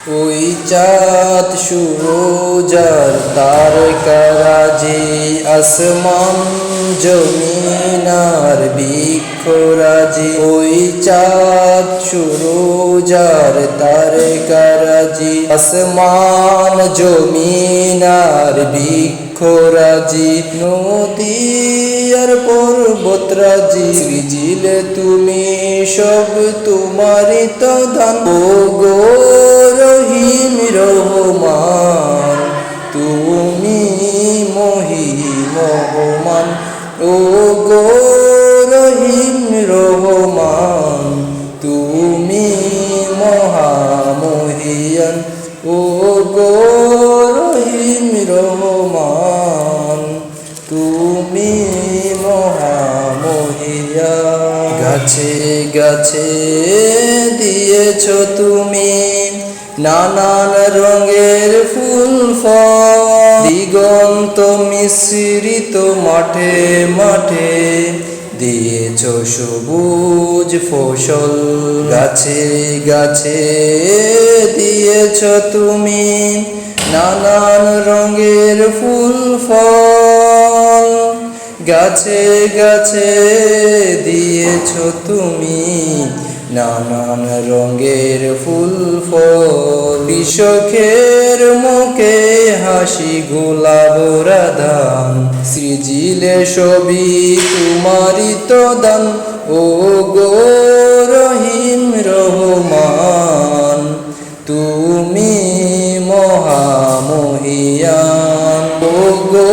ওই চাঁদ সুরোজার তারকারাজি আসমান জমিনার বৃক্ষরাজি। ওই চাঁদ সুরোজার তারকারাজি আসমান জমিনার বৃক্ষরাজি। নদী আর পর্বতরাজি সৃজিলে তুমি সব তোমারই তো দান। ও গো রহিম রহমান তুমি মহিমহমান। ও গো রহিম রহমান তুমি মহামহিয়ান। ও গো রহিম রহমান তুমি মহামহিয়ান। গাছে গাছে দিয়েছ তুমি নানান রঙের ফুল ফল। দিগন্ত মিশ্রিত মাঠে মাঠে দিয়েছ সবুজ ফসল। গাছে গাছে দিয়েছ তুমি নানান রঙের ফুল ফল। গাছে গাছে দিয়েছ তুমি নানান রঙের ফুল ফল। কৃষকের মুখে হাসি গোলাপ রাধান সৃজিলে সবই তোমারই তো দান। ও গো রহিম রহমান তুমি মহামহিয়ান। ও গো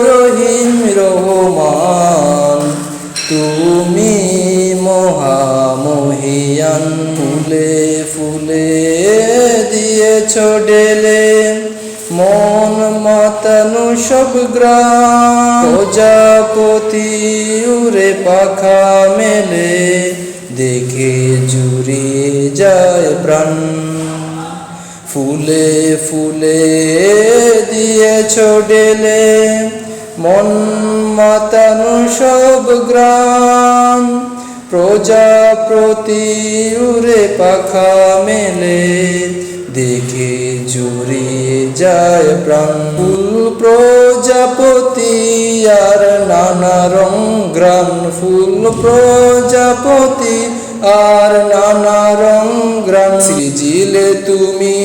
রহিম রহমান তুমি মহামহিয়ান। ফুলে ফুলে দিয়েছ ডেলে মন মাতানো সব গ্রাম। প্রজাপতি উড়ে পাখা মেলে দেখে জুড়িয়ে যায় প্রাণ। ফুলে ফুলে দিয়েছ ডেলে মন মাতানো সব গ্রাম। প্রজাপতি উড়ে পাখা মেলে দেখে জুড়িয়ে যায় প্রাণ। ফুল প্রজাপতি আর নানা রং গ্রাম। ফুল প্রজাপতি আর নানা রং গ্রাম সৃজিলে তুমি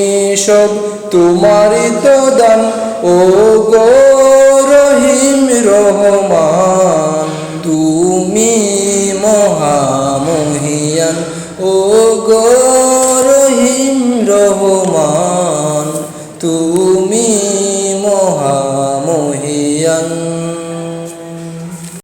সব তোমারই তো দান। ও গো রহিম রহমান তুমি মহামহিয়ান। ও গো রহিম রহমান তুমি মহামহিয়ান।